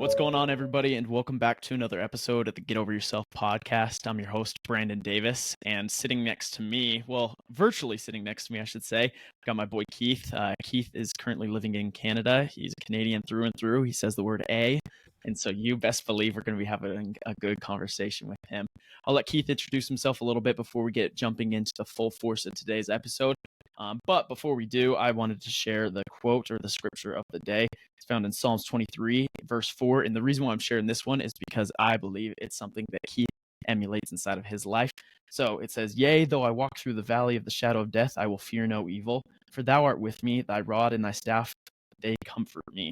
What's going on, everybody, and welcome back to another episode of the Get Over Yourself podcast. I'm your host, Brandon Davis, and sitting next to me, well, virtually sitting next to me, I should say, I've got my boy Keith. Keith is currently living in Canada. He's a Canadian through and through. He says the word A, and so you best believe we're going to be having a good conversation with him. I'll let Keith introduce himself a little bit before we get jumping into the full force of today's episode. But before we do, I wanted to share the quote or the scripture of the day. It's found in Psalms 23, verse 4. And the reason why I'm sharing this one is because I believe it's something that Keith emulates inside of his life. So it says, "Yea, though I walk through the valley of the shadow of death, I will fear no evil. For thou art with me, thy rod and thy staff, they comfort me."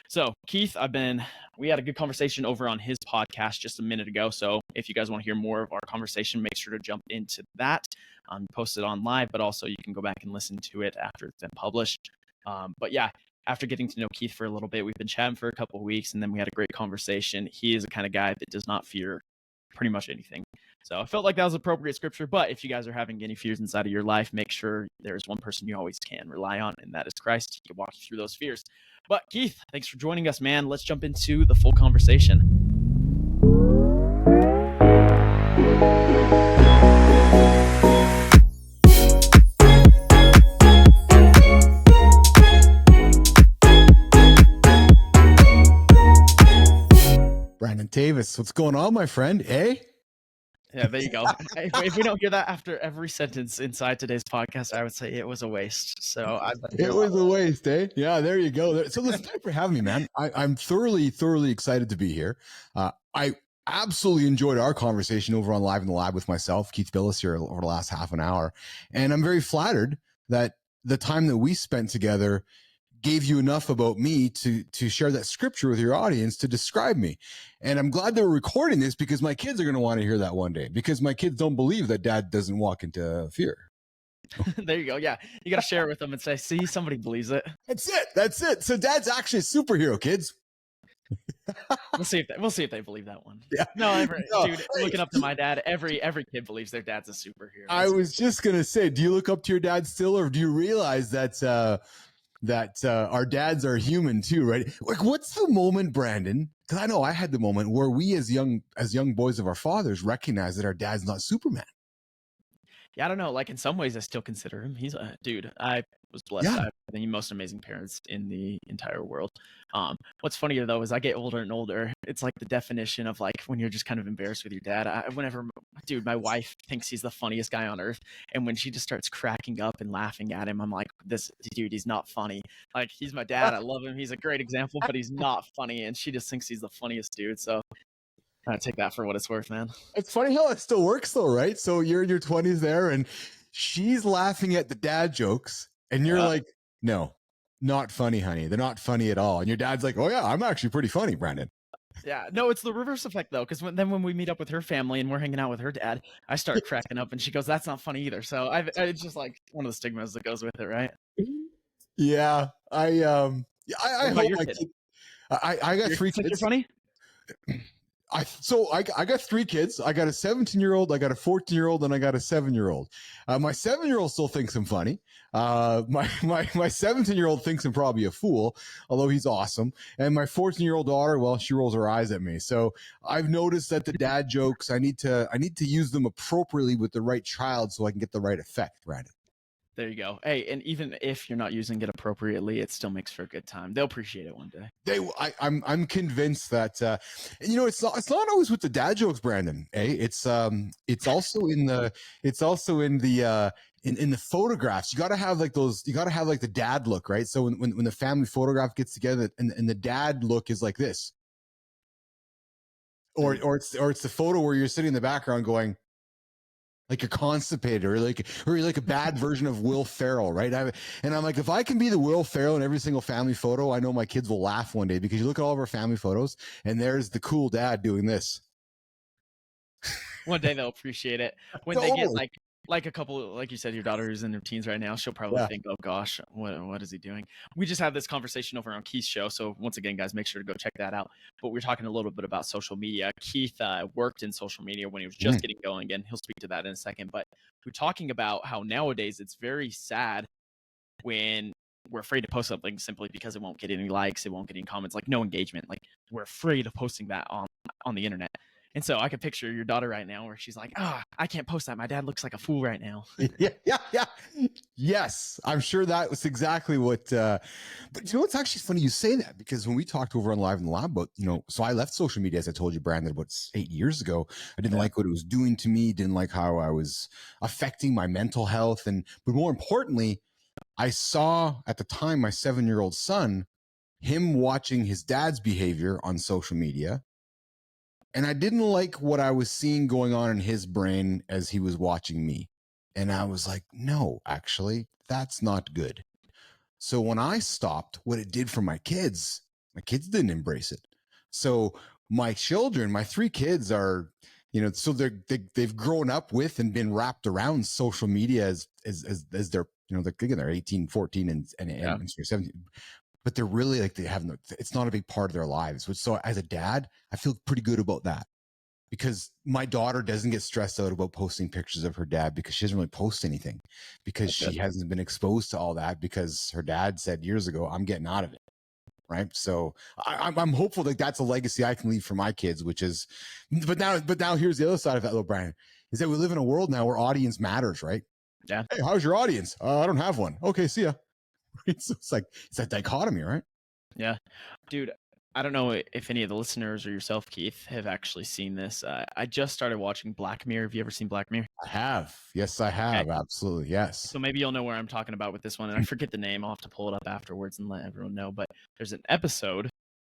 So, Keith, we had a good conversation over on his podcast just a minute ago. So if you guys want to hear more of our conversation, make sure to jump into that. Post it on live, but also you can go back and listen to it after it's been published. But yeah, after getting to know Keith for a little bit, we've been chatting for a couple of weeks, and then we had a great conversation. He is the kind of guy that does not fear pretty much anything. So I felt like that was appropriate scripture. But if you guys are having any fears inside of your life, make sure there's one person you always can rely on, and that is Christ. He can walk you through those fears. But Keith, thanks for joining us, man. Let's jump into the full conversation. Brandon Davis, what's going on, my friend? Yeah, there you go. If we don't hear that after every sentence inside today's podcast, I would say it was a waste. So it was a waste, eh? Yeah, there you go. So listen, thanks for having me, man. I'm thoroughly excited to be here. I absolutely enjoyed our conversation over on Live in the Lab with myself, Keith Bilous, here over the last half an hour. And I'm very flattered that the time that we spent together gave you enough about me to share that scripture with your audience to describe me. And I'm glad they're recording this because my kids are going to want to hear that one day, because my kids don't believe that dad doesn't walk into fear. There you go. Yeah. You got to share it with them and say, see, somebody believes it. That's it. So dad's actually a superhero, kids. We'll see if they believe that one. Yeah. Dude, looking up to my dad, every kid believes their dad's a superhero. I was just going to say, do you look up to your dad still, or do you realize that our dads are human too, right? Like, what's the moment, Brandon? Because I know I had the moment where we, as young boys of our fathers, recognize that our dad's not Superman. Yeah, I don't know. Like, in some ways, I still consider him. He's a dude. I was blessed. Yeah. I have the most amazing parents in the entire world. What's funnier though is I get older and older. It's like the definition of like when you're just kind of embarrassed with your dad. Dude, my wife thinks he's the funniest guy on earth, and when she just starts cracking up and laughing at him, I'm like, this dude, he's not funny. Like, he's my dad. I love him. He's a great example, but he's not funny, and she just thinks he's the funniest dude. So I take that for what it's worth, man. It's funny how it still works though, right? So you're in your 20s there, and she's laughing at the dad jokes, and you're like, no, not funny, honey. They're not funny at all. And your dad's like, oh yeah, I'm actually pretty funny, Brandon. Yeah, no, it's the reverse effect though, because when we meet up with her family and we're hanging out with her dad, I start cracking up, and she goes, "That's not funny either." So it's just like one of the stigmas that goes with it, right? Yeah, I hope my kid. I got Your three kids. kids. You're funny. I got 3 kids. I got a 17-year-old, I got a 14-year-old, and I got a 7-year-old. My 7-year-old still thinks I'm funny. My 17-year-old thinks I'm probably a fool, although he's awesome. And my 14-year-old daughter, well, she rolls her eyes at me. So I've noticed that the dad jokes, I need to use them appropriately with the right child so I can get the right effect, Brandon. There you go. Hey, and even if you're not using it appropriately, it still makes for a good time. They'll appreciate it one day. I'm convinced that it's not always with the dad jokes, Brandon. It's also in the in the photographs. You got to have like those. You got to have like the dad look, right? So when the family photograph gets together, and the dad look is like this, or it's the photo where you're sitting in the background going, like you're constipated, or you're like a bad version of Will Ferrell, right? And I'm like, if I can be the Will Ferrell in every single family photo, I know my kids will laugh one day, because you look at all of our family photos and there's the cool dad doing this. One day they'll appreciate it. When they get like a couple, like you said, your daughter who's in her teens right now, she'll probably think, oh gosh, what is he doing? We just had this conversation over on Keith's show. So once again, guys, make sure to go check that out. But we're talking a little bit about social media. Keith worked in social media when he was just getting going, and he'll speak to that in a second. But we're talking about how nowadays it's very sad when we're afraid to post something simply because it won't get any likes, it won't get any comments, like no engagement. Like we're afraid of posting that on the internet. And so I could picture your daughter right now where she's like, "Ah, I can't post that. My dad looks like a fool right now." Yeah. Yes, I'm sure that was exactly what. But you know, it's actually funny you say that, because when we talked over on Live in the Lab about, so I left social media, as I told you, Brandon, about 8 years ago. I didn't Yeah. like what it was doing to me. Didn't like how I was affecting my mental health, but more importantly, I saw at the time my 7-year-old son, him watching his dad's behavior on social media. And I didn't like what I was seeing going on in his brain as he was watching me. And I was like, no, actually, that's not good. So when I stopped, what it did for my kids didn't embrace it. So my children, my 3 kids are, so they've grown up with and been wrapped around social media as they're, they're 18, 14 and 17, but they're really like, it's not a big part of their lives. So as a dad, I feel pretty good about that, because my daughter doesn't get stressed out about posting pictures of her dad, because she doesn't really post anything, because she hasn't been exposed to all that, because her dad said years ago, I'm getting out of it. Right. So I'm hopeful that that's a legacy I can leave for my kids, but now here's the other side of that, little Brian, is that we live in a world now where audience matters, right? Yeah. Hey, how's your audience? I don't have one. Okay, see ya. So it's that dichotomy, right? Yeah. Dude, I don't know if any of the listeners or yourself, Keith, have actually seen this. I just started watching Black Mirror. Have you ever seen Black Mirror? I have. Yes, I Okay. have. Absolutely. Yes. So maybe you'll know where I'm talking about with this one. And I forget the name. I'll have to pull it up afterwards and let everyone know. But there's an episode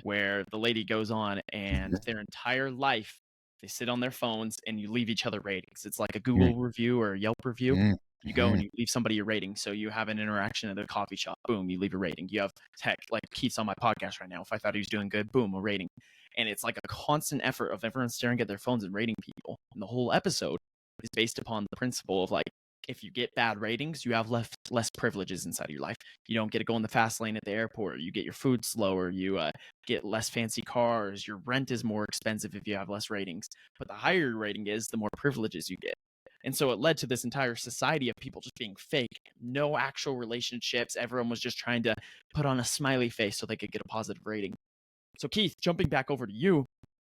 where the lady goes on and their entire life they sit on their phones and you leave each other ratings. It's like a Google review or a Yelp review. You go and you leave somebody a rating. So you have an interaction at a coffee shop. Boom, you leave a rating. You have tech, like Keith's on my podcast right now. If I thought he was doing good, boom, a rating. And it's like a constant effort of everyone staring at their phones and rating people. And the whole episode is based upon the principle of like, if you get bad ratings, you have less privileges inside of your life. You don't get to go in the fast lane at the airport. You get your food slower. You get less fancy cars. Your rent is more expensive if you have less ratings. But the higher your rating is, the more privileges you get. And so it led to this entire society of people just being fake, no actual relationships. Everyone was just trying to put on a smiley face so they could get a positive rating. So, Keith, jumping back over to you,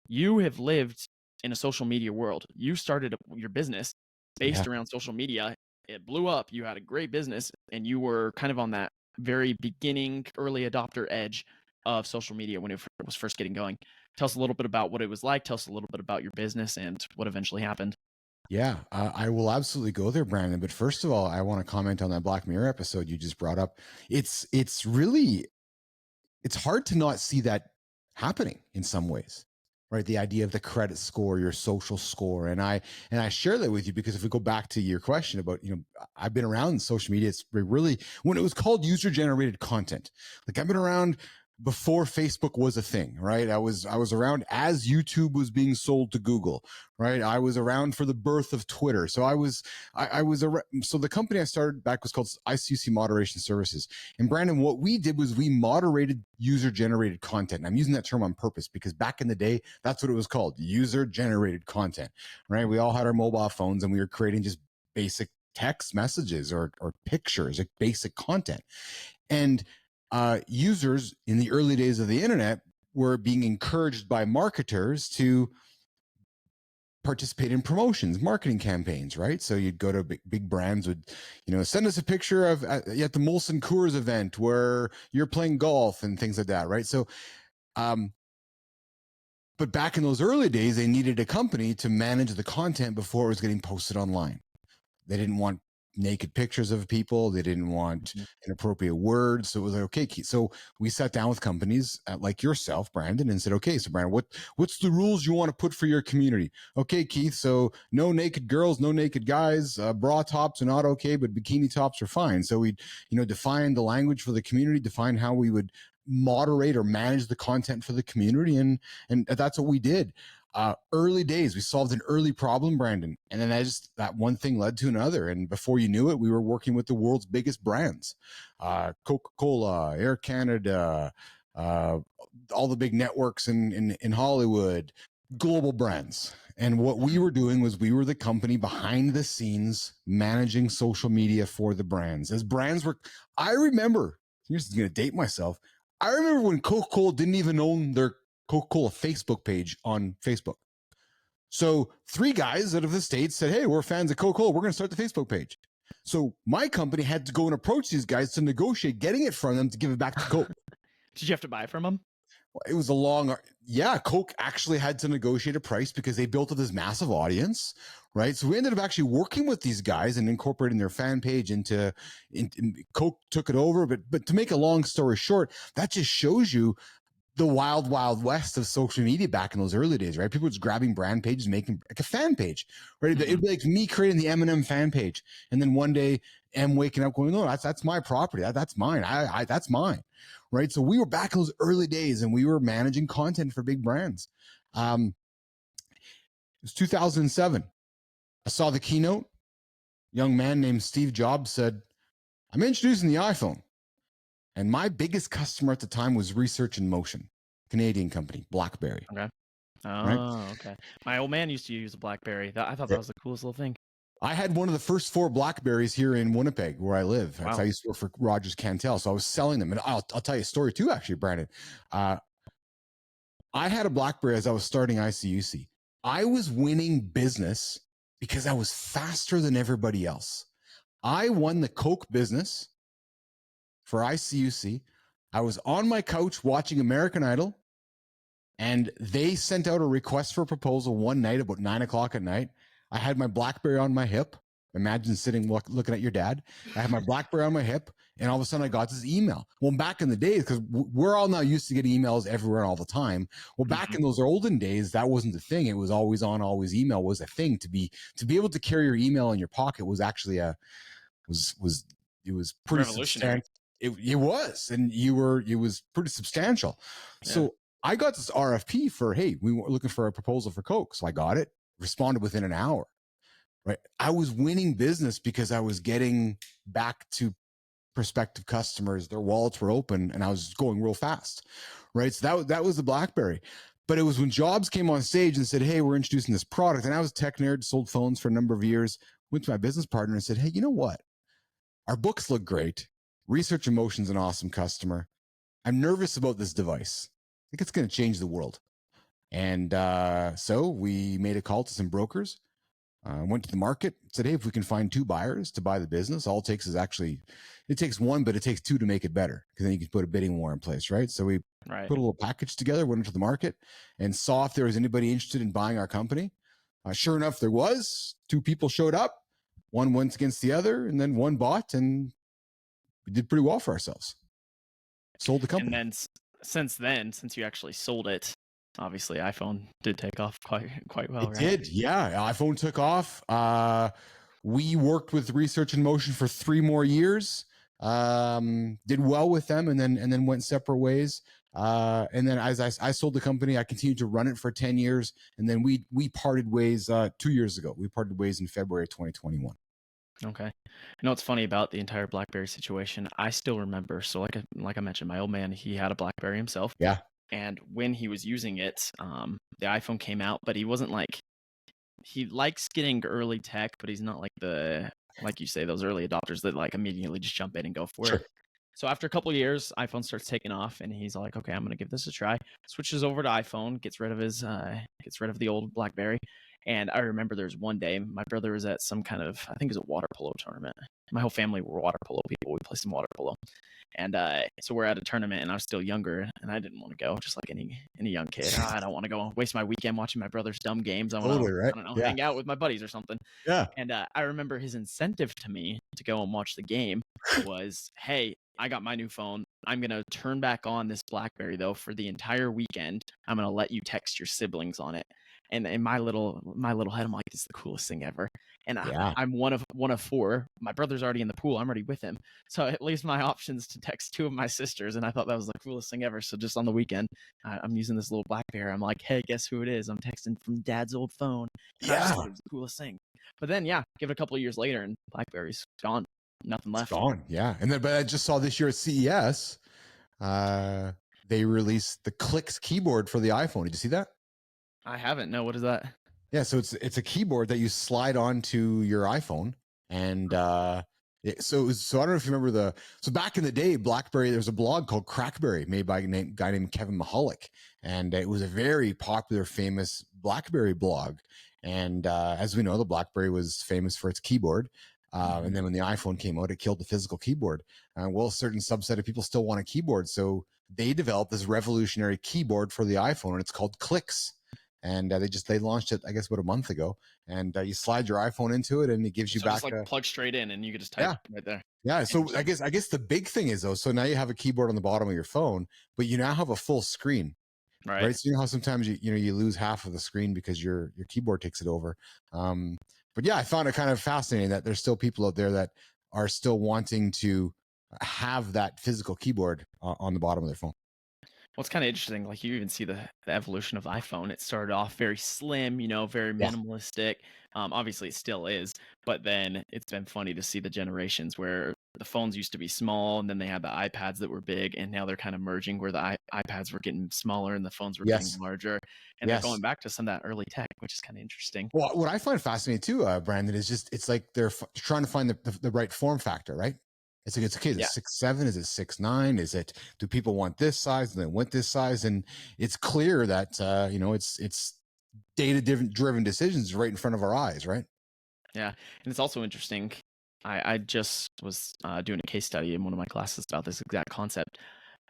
you have lived in a social media world. You started your business based around social media. It blew up. You had a great business, and you were kind of on that very beginning, early adopter edge of social media when it was first getting going. Tell us a little bit about what it was like. Tell us a little bit about your business and what eventually happened. Yeah, I will absolutely go there, Brandon. But first of all, I want to comment on that Black Mirror episode you just brought up. It's really, it's hard to not see that happening in some ways, right? The idea of the credit score, your social score, and I share that with you because if we go back to your question about, I've been around social media. It's really when it was called user generated content. Like I've been around before Facebook was a thing, right? I was around as YouTube was being sold to Google, right? I was around for the birth of Twitter. So I was so the company I started back was called ICC Moderation Services. And Brandon, what we did was we moderated user generated content. And I'm using that term on purpose because back in the day, that's what it was called, user generated content, right? We all had our mobile phones and we were creating just basic text messages or pictures, like basic content. And users in the early days of the internet were being encouraged by marketers to participate in promotions, marketing campaigns, right? So you'd go to big brands would, send us a picture of at the Molson Coors event where you're playing golf and things like that, right? So, but back in those early days, they needed a company to manage the content before it was getting posted online. They didn't want naked pictures of people. They didn't want inappropriate words. So it was like, okay, Keith. So we sat down with companies like yourself, Brandon, and said, okay, so Brandon, what's the rules you want to put for your community? Okay, Keith. So no naked girls, no naked guys, bra tops are not okay, but bikini tops are fine. So we, define the language for the community, define how we would moderate or manage the content for the community. And that's what we did. Early days, we solved an early problem, Brandon. And then that one thing led to another. And before you knew it, we were working with the world's biggest brands, Coca-Cola, Air Canada, all the big networks in Hollywood, global brands. And what we were doing was we were the company behind the scenes managing social media for the brands. As brands were, I remember, here's going to date myself. I remember when Coca-Cola didn't even own their Coca-Cola Facebook page on Facebook. So 3 guys out of the States said, hey, we're fans of Coca-Cola. We're going to start the Facebook page. So my company had to go and approach these guys to negotiate getting it from them to give it back to Coke. Did you have to buy from them? It was a long, Coke actually had to negotiate a price because they built up this massive audience, right? So we ended up actually working with these guys and incorporating their fan page into Coke took it over. But to make a long story short, that just shows you the wild, wild west of social media back in those early days, right? People were just grabbing brand pages, making like a fan page, right? Mm-hmm. It'd be like me creating the M&M fan page. And then one day M waking up going, no, that's my property. That's mine. That's mine. Right. So we were back in those early days and we were managing content for big brands. It was 2007. I saw the keynote. A young man named Steve Jobs said, I'm introducing the iPhone. And my biggest customer at the time was Research in Motion, Canadian company, BlackBerry. Okay. Oh, right? Okay. My old man used to use a BlackBerry. I thought that was the coolest little thing. I had one of the first 4 BlackBerries here in Winnipeg, where I live. Wow. I used to work for Rogers Cantel, so I was selling them. And I'll tell you a story too, actually, Brandon. I had a BlackBerry as I was starting ICUC. I was winning business because I was faster than everybody else. I won the Coke business for ICUC. I was on my couch watching American Idol, and they sent out a request for a proposal one night about 9 o'clock at night. I had my BlackBerry on my hip. Imagine sitting looking at your dad. I had my BlackBerry on my hip, and all of a sudden I got this email. Well, back in the days, because we're all now used to getting emails everywhere all the time. Well, back in those olden days, that wasn't the thing. It was always on, always email was a thing. To be able to carry your email in your pocket was actually it was pretty revolutionary. It was, and it was pretty substantial. Yeah. So I got this RFP for, hey, we were looking for a proposal for Coke. So I got it, responded within an hour, right? I was winning business because I was getting back to prospective customers. Their wallets were open and I was going real fast, right? So that was the BlackBerry. But it was when Jobs came on stage and said, hey, we're introducing this product. And I was a tech nerd, sold phones for a number of years, went to my business partner and said, hey, you know what? Our books look great. Research in Motion's an awesome customer. I'm nervous about this device. I think it's going to change the world. And so we made a call to some brokers, went to the market, said, hey, if we can find 2 buyers to buy the business, all it takes is it takes 1, but it takes 2 to make it better, because then you can put a bidding war in place, right? So we put a little package together, went into the market and saw if there was anybody interested in buying our company. Sure enough, there was. 2 people showed up. One went against the other, and then one bought, and we did pretty well for ourselves. Sold the company. And then, since you actually sold it, obviously iPhone did take off quite well, right? It did, yeah. iPhone took off. We worked with Research in Motion for 3 more years. Did well with them, and then went separate ways. And then as I sold the company, I continued to run it for 10 years, and then we parted ways 2 years ago. We parted ways in February 2021. Okay. You know what's funny about the entire BlackBerry situation? I still remember. So like I mentioned, my old man, he had a BlackBerry himself. Yeah. And when he was using it, the iPhone came out, but he wasn't he likes getting early tech, but he's not like you say, those early adopters that immediately just jump in and go for it. So after a couple of years, iPhone starts taking off, and he's like, okay, I'm going to give this a try. Switches over to iPhone, gets rid of the old BlackBerry. And I remember there's one day my brother was at some kind of, I think it was a water polo tournament. My whole family were water polo people. We played some water polo. And so we're at a tournament, and I was still younger, and I didn't want to go, just like any young kid. I don't want to go waste my weekend watching my brother's dumb games. I want to, I don't know, hang out with my buddies or something. Yeah. And I remember his incentive to me to go and watch the game was, hey, I got my new phone. I'm going to turn back on this BlackBerry, though, for the entire weekend. I'm going to let you text your siblings on it. And in my little head, I'm like, this is the coolest thing ever. And I'm one of 4. My brother's already in the pool. I'm already with him. So it leaves my options to text 2 of my sisters. And I thought that was the coolest thing ever. So just on the weekend, I'm using this little BlackBerry. I'm like, hey, guess who it is? I'm texting from Dad's old phone. And I just thought it was the coolest thing. But then, give it a couple of years later, and BlackBerry's gone. Nothing left. It's gone, yeah. And then, but I just saw this year at CES, they released the Clicks keyboard for the iPhone. Did you see that? I haven't. No, what is that? Yeah, so it's a keyboard that you slide onto your iPhone, and So I don't know if you remember so back in the day, BlackBerry, there was a blog called Crackberry made by a guy named Kevin Mahalik. And it was a very popular, famous BlackBerry blog. And as we know, the BlackBerry was famous for its keyboard. And then when the iPhone came out, it killed the physical keyboard. Well, a certain subset of people still want a keyboard. So they developed this revolutionary keyboard for the iPhone, and it's called Clicks. And they launched it, I guess, about a month ago. And you slide your iPhone into it, and it gives you So just back like plug straight in and you can just type yeah. right there. Yeah. So I guess the big thing is though, so now you have a keyboard on the bottom of your phone, but you now have a full screen, Right. right? So you know how sometimes you lose half of the screen because your keyboard takes it over. But yeah, I found it kind of fascinating that there's still people out there that are still wanting to have that physical keyboard on the bottom of their phone. Well, it's kind of interesting. Like you even see the evolution of iPhone. It started off very slim, very Yeah. minimalistic. Obviously, it still is, but then it's been funny to see the generations where the phones used to be small, and then they had the iPads that were big, and now they're kind of merging where the iPads were getting smaller and the phones were getting Yes. larger, and they're Yes. going back to some of that early tech, which is kind of interesting. Well, what I find fascinating too, Brandon, is just it's like they're trying to find the right form factor, right? It's like it's okay. Is it Yeah. 6'7"? Is it 6'9"? Is it do people want this size and they want this size? And it's clear that it's data driven decisions right in front of our eyes, right? Yeah, and it's also interesting. I just was doing a case study in one of my classes about this exact concept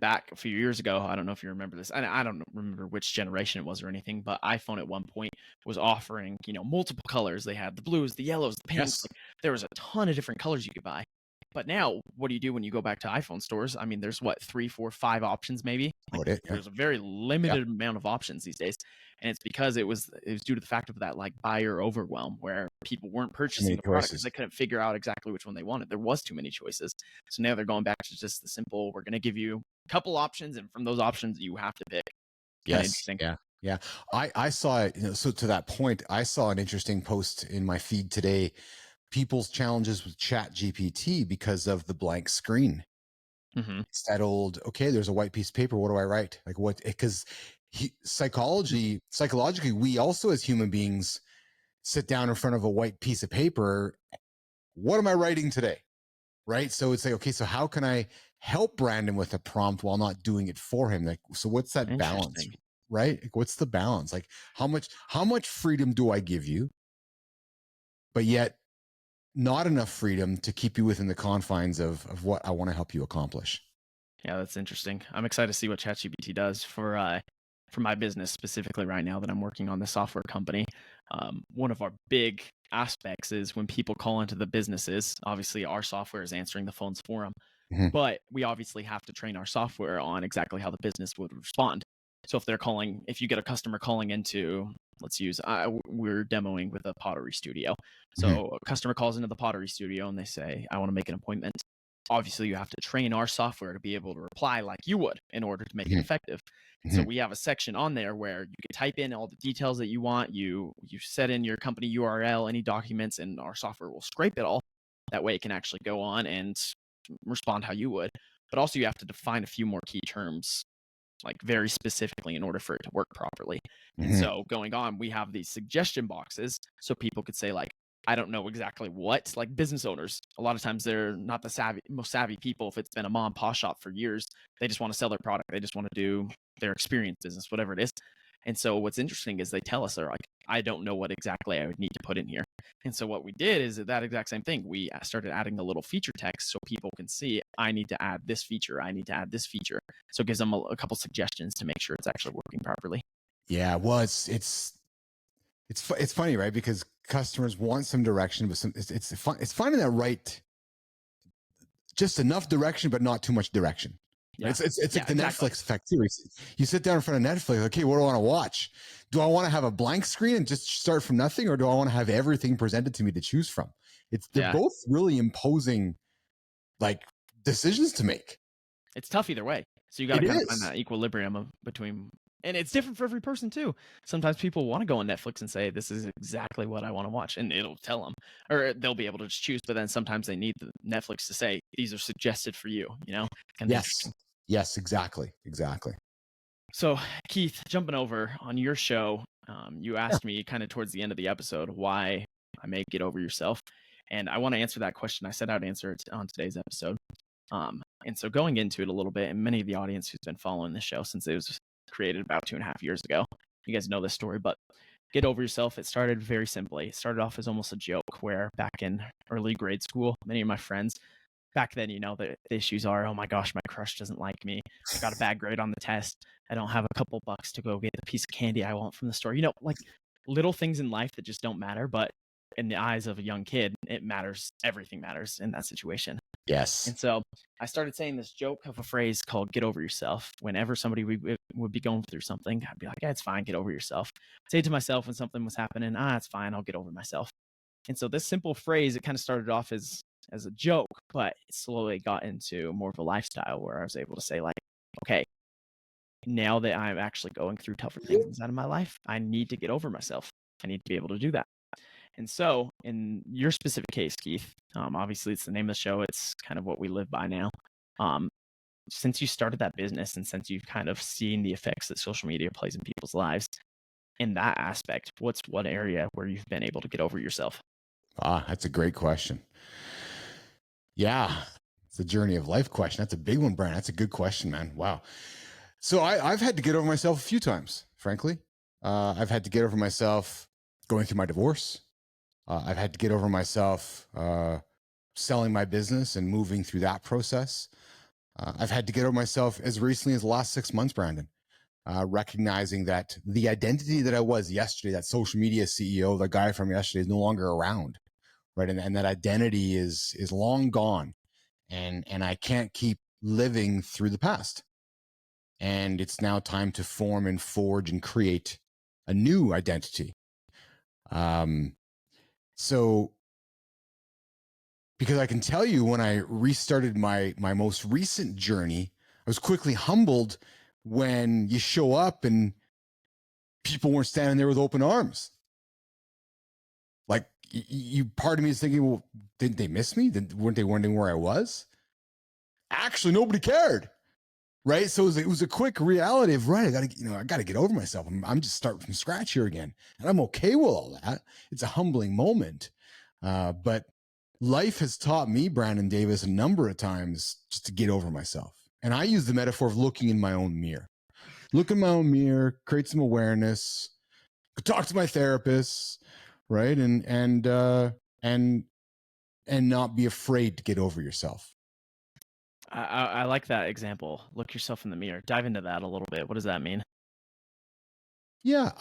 back a few years ago. I don't know if you remember this. I don't remember which generation it was or anything, but iPhone at one point was offering, multiple colors. They had the blues, the yellows, the pinks. Yes. Like, there was a ton of different colors you could buy. But now, what do you do when you go back to iPhone stores? I mean, there's what, 3, 4, 5 options maybe. Like, About it. Yeah. there's a very limited amount of options these days, and it's because it was due to the fact of that like buyer overwhelm where people weren't Too purchasing many the product because choices. they couldn't figure out exactly which one they wanted. There was too many choices, so now they're going back to just the simple. We're going to give you a couple options, and from those options, you have to pick. Kind of Yes. interesting. Yeah. Yeah. I saw it. So to that point, I saw an interesting post in my feed today. People's challenges with Chat GPT because of the blank screen. Mm-hmm. It's that old, okay, there's a white piece of paper. What do I write? Like what? Because psychologically, we also as human beings sit down in front of a white piece of paper. What am I writing today? Right. So it's like, okay, so how can I help Brandon with a prompt while not doing it for him? Like, so what's that balance? Interesting. Right. Like, what's the balance? Like how much freedom do I give you? But yet not enough freedom to keep you within the confines of what I want to help you accomplish. Yeah, that's interesting. I'm excited to see what ChatGPT does for my business specifically right now that I'm working on the software company. One of our big aspects is when people call into the businesses. Obviously, our software is answering the phones for them, Mhm. but we obviously have to train our software on exactly how the business would respond. So if you get a customer calling into, let's use, we're demoing with a pottery studio. Mhm. So a customer calls into the pottery studio and they say, I want to make an appointment. Obviously, you have to train our software to be able to reply like you would in order to make it Mhm. effective. And so Mhm. we have a section on there where you can type in all the details that you want. You set in your company URL, any documents, and our software will scrape it all. That way, it can actually go on and respond how you would. But also, you have to define a few more key terms like very specifically in order for it to work properly. And Mhm. so going on, we have these suggestion boxes so people could say like, I don't know exactly what, like business owners. A lot of times they're not the most savvy people. If it's been a mom and pop shop for years, they just want to sell their product. They just want to do their experience business, whatever it is. And so what's interesting is they tell us they're like, I don't know what exactly I would need to put in here. And so what we did is that exact same thing. We started adding the little feature text so people can see, I need to add this feature. I need to add this feature. So it gives them a couple suggestions to make sure it's actually working properly. Yeah, well, it's funny, right? Because customers want some direction, but it's finding that right, just enough direction, but not too much direction. Yeah. It's Yeah, like the exactly. Netflix effect too. You sit down in front of Netflix, okay, what do I want to watch? Do I want to have a blank screen and just start from nothing, or do I want to have everything presented to me to choose from? They're Yeah. both really imposing like decisions to make. It's tough either way. So you got to It kind of find is. that equilibrium between, and it's different for every person too. Sometimes people want to go on Netflix and say, this is exactly what I want to watch. And it'll tell them, or they'll be able to just choose. But then sometimes they need the Netflix to say, these are suggested for you, kind of Yes. interesting. Yes, exactly. Exactly. So, Keith, jumping over on your show, you Yeah. asked me kind of towards the end of the episode why I make Get Over Yourself. And I want to answer that question. I said I'd answer it on today's episode. And so going into it a little bit, and many of the audience who's been following the show since it was created about 2.5 years ago, you guys know this story, but Get Over Yourself, it started very simply. It started off as almost a joke where back in early grade school, many of my friends, back then, the issues are, oh my gosh, my crush doesn't like me. I got a bad grade on the test. I don't have a couple bucks to go get the piece of candy I want from the store. Like little things in life that just don't matter. But in the eyes of a young kid, it matters. Everything matters in that situation. Yes. And so I started saying this joke of a phrase called "get over yourself." Whenever somebody would be going through something, I'd be like, "Yeah, it's fine. Get over yourself." I'd say it to myself when something was happening, "It's fine. I'll get over myself." And so this simple phrase, it kind of started off as a joke, but it slowly got into more of a lifestyle where I was able to say, like, okay, now that I'm actually going through tougher things inside of my life, I need to get over myself. I need to be able to do that. And so, in your specific case, Keith, obviously it's the name of the show. It's kind of what we live by now. Um, since you started that business and since you've kind of seen the effects that social media plays in people's lives, in that aspect, what's one area where you've been able to get over yourself? That's a great question. Yeah, it's a journey of life question. That's a big one, Brian. That's a good question, man. Wow. So I've had to get over myself a few times, frankly. I've had to get over myself going through my divorce. I've had to get over myself selling my business and moving through that process. I've had to get over myself as recently as the last 6 months, Brandon, recognizing that the identity that I was yesterday, that social media CEO, the guy from yesterday, is no longer around, right? And that identity is long gone, and I can't keep living through the past. And it's now time to form and forge and create a new identity. So because I can tell you when I restarted my most recent journey, I was quickly humbled when you show up and people weren't standing there with open arms. Like you, part of me is thinking, well, didn't they miss me? Weren't they wondering where I was? Actually, nobody cared. Right. So it was a quick reality of, right, I got to get over myself. I'm just starting from scratch here again. And I'm okay with all that. It's a humbling moment. But life has taught me, Brandon Davis, a number of times just to get over myself. And I use the metaphor of looking in my own mirror. Look in my own mirror, create some awareness, talk to my therapist, right? And not be afraid to get over yourself. I like that example. Look yourself in the mirror. Dive into that a little bit. What does that mean? Yeah,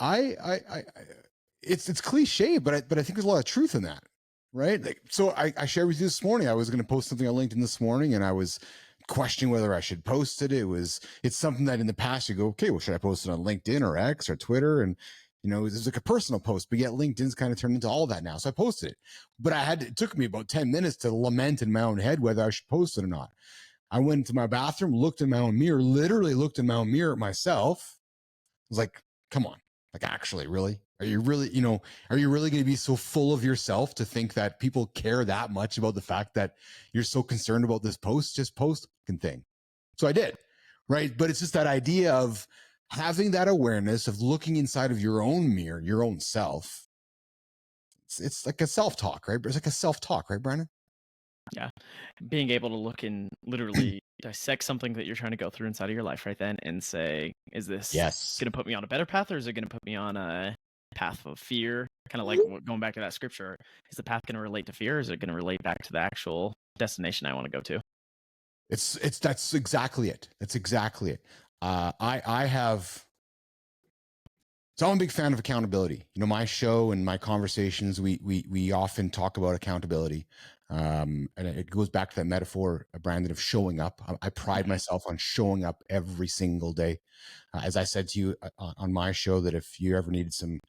it's cliche, but I think there's a lot of truth in that, right? Like, so I shared with you this morning. I was going to post something on LinkedIn this morning, and I was questioning whether I should post it. It's something that in the past you go, okay, well, should I post it on LinkedIn or X or Twitter? And it's like a personal post, but yet LinkedIn's kind of turned into all that now. So I posted it, but it took me about 10 minutes to lament in my own head whether I should post it or not. I went into my bathroom, looked in my own mirror, literally looked in my own mirror at myself. I was like, come on, like, actually, really? Are you really going to be so full of yourself to think that people care that much about the fact that you're so concerned about this post? Just post thing. So I did, right? But it's just that idea of having that awareness of looking inside of your own mirror, your own self. It's like a self-talk, right? It's like a self-talk, right, Brandon? Yeah. Being able to look and literally dissect something that you're trying to go through inside of your life right then and say, is this Yes. going to put me on a better path, or is it going to put me on a path of fear? Kind of like going back to that scripture. Is the path going to relate to fear, or is it going to relate back to the actual destination I want to go to? That's exactly it. That's exactly it. I have. So I'm a big fan of accountability. My show and my conversations, we often talk about accountability. And it goes back to that metaphor, Brandon, of showing up. I pride myself on showing up every single day. As I said to you on my show, that if you ever needed some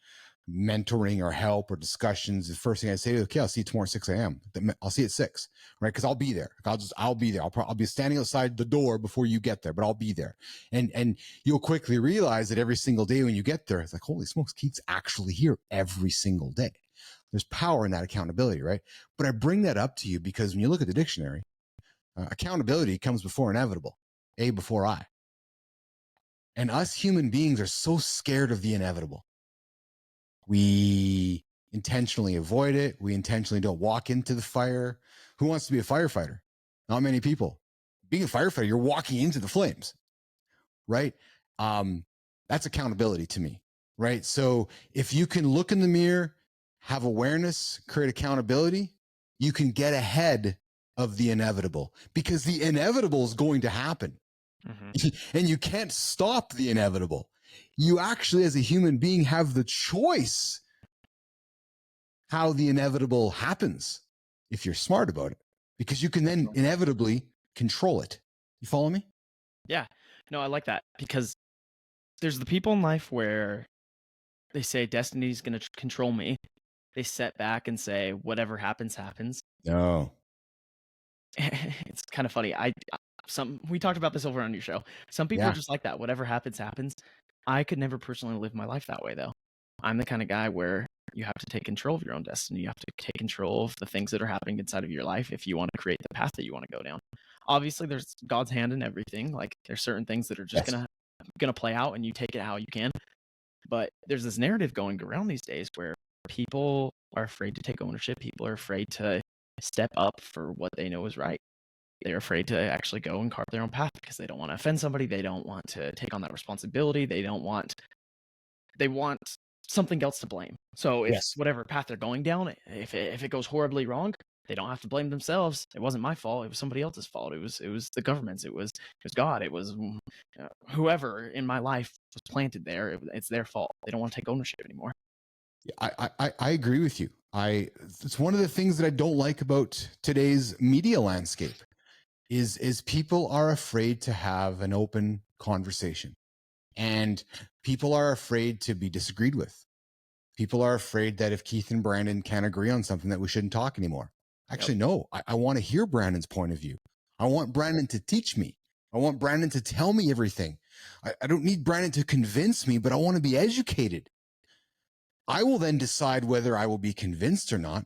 mentoring or help or discussions, the first thing I say is, okay, I'll see you tomorrow at 6 a.m. I'll see you at 6, right? Because I'll be there. I'll be there. I'll be standing outside the door before you get there, but I'll be there. And you'll quickly realize that every single day when you get there, it's like, holy smokes, Keith's actually here every single day. There's power in that accountability, right? But I bring that up to you because when you look at the dictionary, accountability comes before inevitable, A before I. And us human beings are so scared of the inevitable. We intentionally avoid it. We intentionally don't walk into the fire. Who wants to be a firefighter? Not many people. Being a firefighter, you're walking into the flames, right? That's accountability to me, right? So if you can look in the mirror, have awareness, create accountability, you can get ahead of the inevitable, because the inevitable is going to happen. And you can't stop the inevitable. You actually, as a human being, have the choice how the inevitable happens if you're smart about it, because you can then inevitably control it. You follow me? Yeah. No, I like that, because there's the people in life where they say destiny's going to control me. They set back and say whatever happens happens. No. It's kind of funny. We talked about this over on your show. Some people are Yeah. just like that. Whatever happens happens. I could never personally live my life that way, though. I'm the kind of guy where you have to take control of your own destiny. You have to take control of the things that are happening inside of your life if you want to create the path that you want to go down. Obviously, there's God's hand in everything. Like, there's certain things that are just Yes. gonna play out, and you take it how you can. But there's this narrative going around these days where people are afraid to take ownership. People are afraid to step up for what they know is right. They're afraid to actually go and carve their own path because they don't want to offend somebody. They don't want to take on that responsibility. They want something else to blame. So if Yes. whatever path they're going down, if it goes horribly wrong, they don't have to blame themselves. It wasn't my fault. It was somebody else's fault. It was the government's. It was God. It was whoever in my life was planted there. It's their fault. They don't want to take ownership anymore. I agree with you. It's one of the things that I don't like about today's media landscape is people are afraid to have an open conversation, and people are afraid to be disagreed with. People are afraid that if Keith and Brandon can't agree on something, that we shouldn't talk anymore. Actually, no, I want to hear Brandon's point of view. I want Brandon to teach me. I want Brandon to tell me everything. I don't need Brandon to convince me, but I want to be educated. I will then decide whether I will be convinced or not,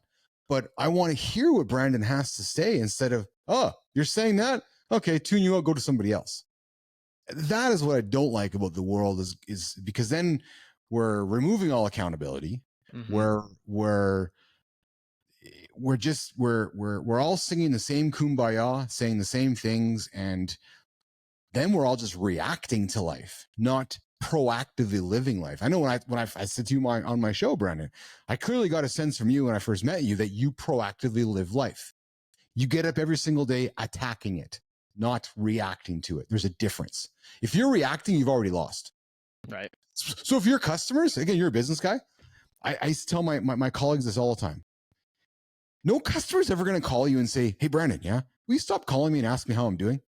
but I want to hear what Brandon has to say instead of, oh, you're saying that? Okay, tune you out, go to somebody else. That is what I don't like about the world is because then we're removing all accountability. Mm-hmm. We're all singing the same kumbaya, saying the same things, and then we're all just reacting to life, not proactively living life. I know when I said to you on my show, Brandon, I clearly got a sense from you when I first met you that you proactively live life. You get up every single day attacking it, not reacting to it. There's a difference. If you're reacting, you've already lost. Right. So if you're customers, again, you're a business guy. I used to tell my colleagues this all the time. No customer's ever going to call you and say, hey, Brandon, yeah, will you stop calling me and ask me how I'm doing?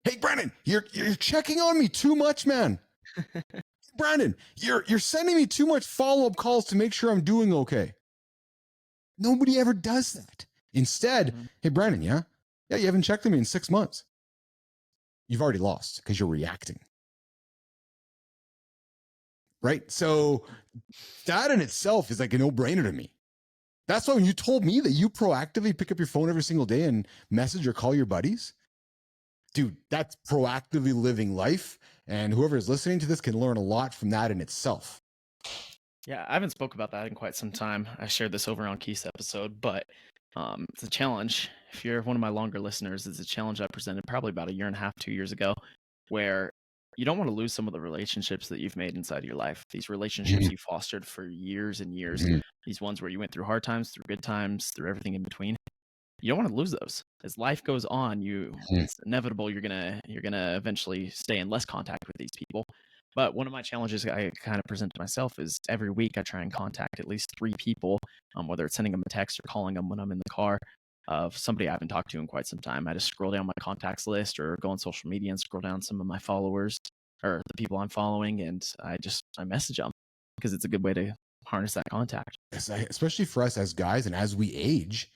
Hey, Brandon, you're checking on me too much, man. Brandon, you're sending me too much follow-up calls to make sure I'm doing okay. Nobody ever does that. Instead, hey, Brandon, yeah, you haven't checked on me in 6 months. You've already lost because you're reacting. Right? So that in itself is like a no-brainer to me. That's why when you told me that you proactively pick up your phone every single day and message or call your buddies, dude, that's proactively living life. And whoever is listening to this can learn a lot from that in itself. Yeah, I haven't spoke about that in quite some time. I shared this over on Keith's episode, but it's a challenge. If you're one of my longer listeners, it's a challenge I presented probably about a year and a half, 2 years ago, where you don't want to lose some of the relationships that you've made inside your life. These relationships you fostered for years and years. These ones where you went through hard times, through good times, through everything in between. You don't want to lose those. As life goes on, it's inevitable you're gonna eventually stay in less contact with these people. But one of my challenges I kind of present to myself is every week I try and contact at least 3 people, whether it's sending them a text or calling them when I'm in the car, of somebody I haven't talked to in quite some time. I just scroll down my contacts list or go on social media and scroll down some of my followers or the people I'm following, and I message them because it's a good way to harness that contact. Especially for us as guys and as we age,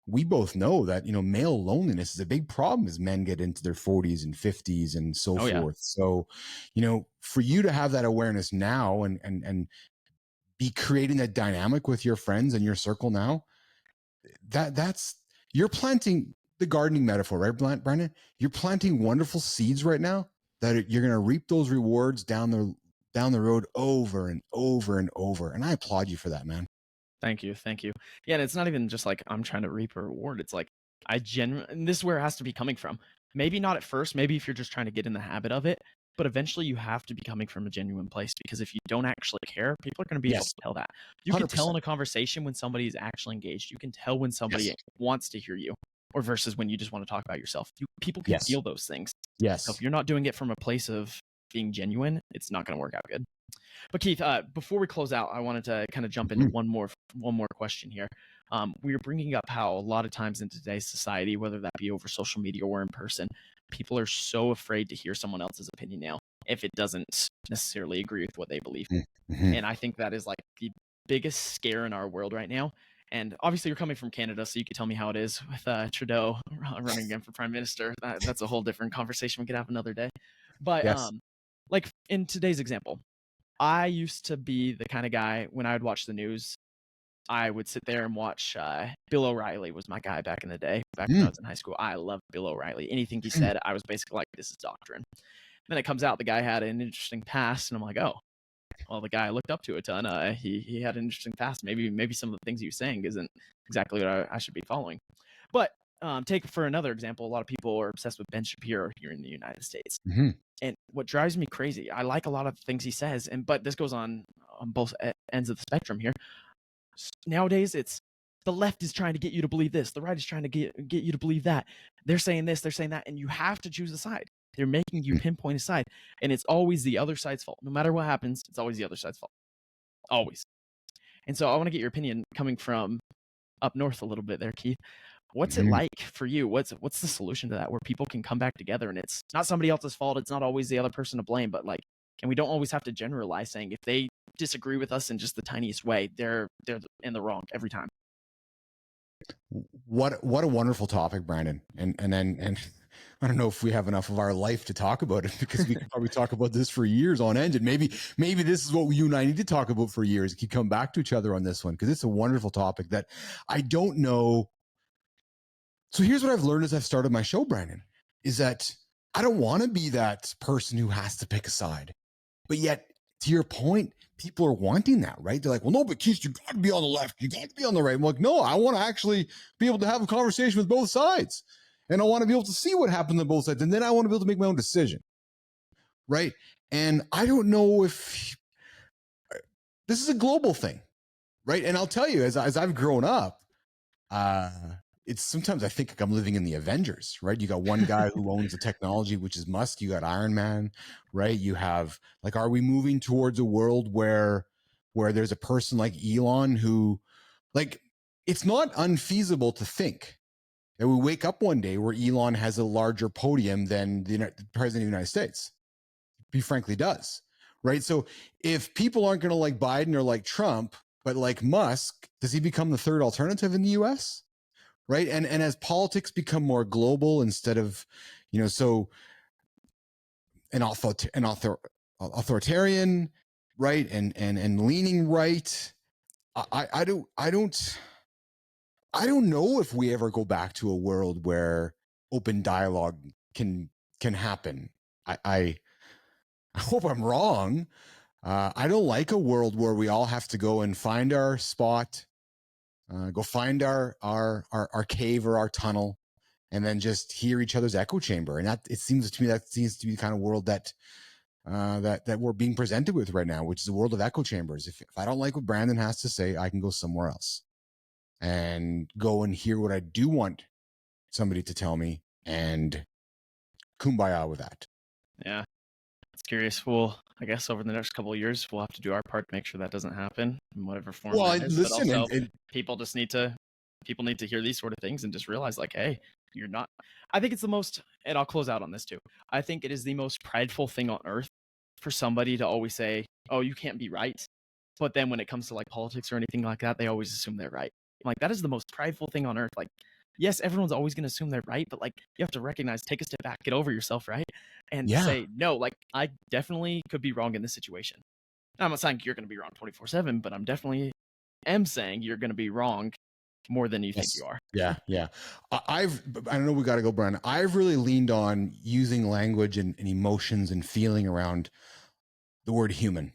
we both know that, male loneliness is a big problem as men get into their 40s and 50s and so Oh, yeah. forth. So, for you to have that awareness now and be creating that dynamic with your friends and your circle now, that's you're planting the gardening metaphor, right, Brandon? You're planting wonderful seeds right now that you're going to reap those rewards down down the road over and over and over. And I applaud you for that, man. Thank you, thank you. Yeah, and it's not even just like I'm trying to reap a reward. It's like I genuinely, and this is where it has to be coming from. Maybe not at first, maybe if you're just trying to get in the habit of it, but eventually you have to be coming from a genuine place because if you don't actually care, people are going to be able Yes. to tell that. You can tell 100%. in a conversation when somebody is actually engaged. You can tell when somebody Yes. wants to hear you or versus when you just want to talk about yourself. People can Yes. feel those things. So if Yes. you're not doing it from a place of being genuine, it's not going to work out good. But Keith, before we close out, I wanted to kind of jump into Mhm. one more question here. We were bringing up how a lot of times in today's society, whether that be over social media or in person, people are so afraid to hear someone else's opinion now if it doesn't necessarily agree with what they believe. Mhm. And I think that is like the biggest scare in our world right now. And obviously, you're coming from Canada, so you could tell me how it is with Trudeau running again for prime minister. That's a whole different conversation we could have another day. But Yes. like in today's example, I used to be the kind of guy when I would watch the news, I would sit there and watch Bill O'Reilly was my guy back in the day, back when I Mhm. was in high school. I loved Bill O'Reilly. Anything he Mhm. said, I was basically like, this is doctrine. Then it comes out the guy had an interesting past, and I'm like, oh, well, the guy I looked up to a ton. He had an interesting past. Maybe some of the things he was saying isn't exactly what I should be following. But take for another example, a lot of people are obsessed with Ben Shapiro here in the United States. Mhm. And what drives me crazy, I like a lot of things he says, but this goes on both ends of the spectrum here. Nowadays, it's the left is trying to get you to believe this, the right is trying to get you to believe that. They're saying this, they're saying that, and you have to choose a side. They're making you Mhm. pinpoint a side, and it's always the other side's fault. No matter what happens, it's always the other side's fault. Always. And so I want to get your opinion coming from up north a little bit there, Keith. What's it Mhm. like for you? What's the solution to that where people can come back together and it's not somebody else's fault, it's not always the other person to blame, but like and we don't always have to generalize saying if they disagree with us in just the tiniest way, they're in the wrong every time. What a wonderful topic, Brandon. And I don't know if we have enough of our life to talk about it because we could probably talk about this for years on end. And maybe this is what you and I need to talk about for years. We could come back to each other on this one because it's a wonderful topic that I don't know. So here's what I've learned as I've started my show, Brandon, is that I don't want to be that person who has to pick a side. But yet, to your point, people are wanting that, right? They're like, well, no, but Keith, you got to be on the left. You got to be on the right. I'm like, no, I want to actually be able to have a conversation with both sides. And I want to be able to see what happens on both sides. And then I want to be able to make my own decision, right? And I don't know if this is a global thing, right? And I'll tell you, as I've grown up, uh, it's sometimes I think like I'm living in the Avengers, right? You got one guy who owns the technology, which is Musk. You got Iron Man, right? You have like, are we moving towards a world where there's a person like Elon who, like, it's not unfeasible to think that we wake up one day where Elon has a larger podium than the president of the United States. He frankly does, right? So if people aren't going to like Biden or like Trump, but like Musk, does he become the third alternative in the U.S.? Right. And as politics become more global instead of, so an authoritarian, right, and leaning right, I don't know if we ever go back to a world where open dialogue can happen. I hope I'm wrong. I don't like a world where we all have to go and find our spot, go find our cave or our tunnel, and then just hear each other's echo chamber. And that seems to me the kind of world that we're being presented with right now, which is a world of echo chambers. If I don't like what Brandon has to say, I can go somewhere else and go and hear what I do want somebody to tell me and kumbaya with that. Yeah. It's curious. Well, I guess over the next couple of years, we'll have to do our part to make sure that doesn't happen in whatever form Well, that is. But listen, also, and people just need to people need to hear these sort of things and just realize, like, hey, you're not. I think it's the most, and I'll close out on this too. I think it is the most prideful thing on earth for somebody to always say, "Oh, you can't be right," but then when it comes to like politics or anything like that, they always assume they're right. Like that is the most prideful thing on earth. Like, yes, everyone's always going to assume they're right, but like you have to recognize, take a step back, get over yourself, right? And yeah, say, no, like I definitely could be wrong in this situation. I'm not saying you're going to be wrong 24/7, but I'm definitely am saying you're going to be wrong more than you think you yes, are. yeah. I know we got to go, Brandon. I've really leaned on using language and emotions and feeling around the word human,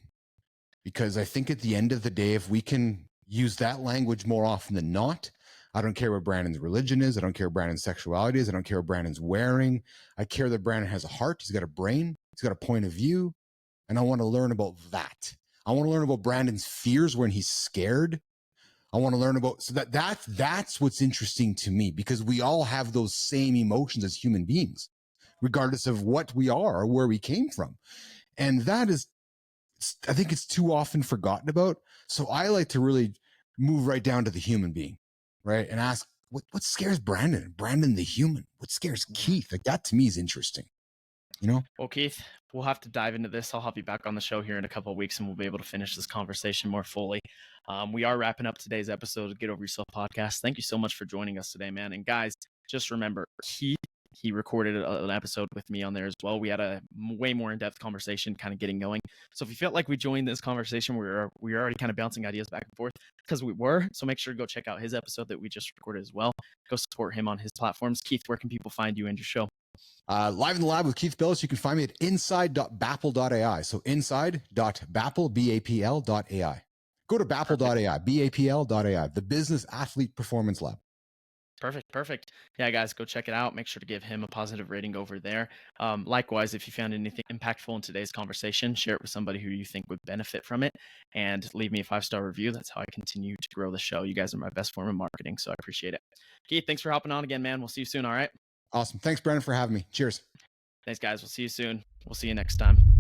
because I think at the end of the day, if we can use that language more often than not, I don't care what Brandon's religion is. I don't care what Brandon's sexuality is. I don't care what Brandon's wearing. I care that Brandon has a heart. He's got a brain. He's got a point of view. And I want to learn about that. I want to learn about Brandon's fears when he's scared. I want to learn about, so that's what's interesting to me, because we all have those same emotions as human beings, regardless of what we are or where we came from. And that is, I think it's too often forgotten about. So I like to really move right down to the human being, right? And ask, what scares Brandon? Brandon the human. What scares Keith? Like, that to me is interesting, you know? Well, Keith, we'll have to dive into this. I'll have you back on the show here in a couple of weeks, and we'll be able to finish this conversation more fully. We are wrapping up today's episode of Get Over Yourself podcast. Thank you so much for joining us today, man. And guys, just remember, he recorded an episode with me on there as well. We had a way more in-depth conversation kind of getting going. So if you felt like we joined this conversation, we were already kind of bouncing ideas back and forth, because we were. So make sure to go check out his episode that we just recorded as well. Go support him on his platforms. Keith, where can people find you and your show? Live in the Lab with Keith Bilous. You can find me at inside.bapple.ai. So inside.bapple, B-A-P-L.ai. Go to bapple.ai, B-A-P-L.ai, the Business Athlete Performance Lab. Perfect. Yeah, guys, go check it out. Make sure to give him a positive rating over there. Likewise, if you found anything impactful in today's conversation, share it with somebody who you think would benefit from it, and leave me a 5-star review. That's how I continue to grow the show. You guys are my best form of marketing, so I appreciate it. Keith, thanks for hopping on again, man. We'll see you soon, all right? Awesome. Thanks, Brandon, for having me. Cheers. Thanks, guys. We'll see you soon. We'll see you next time.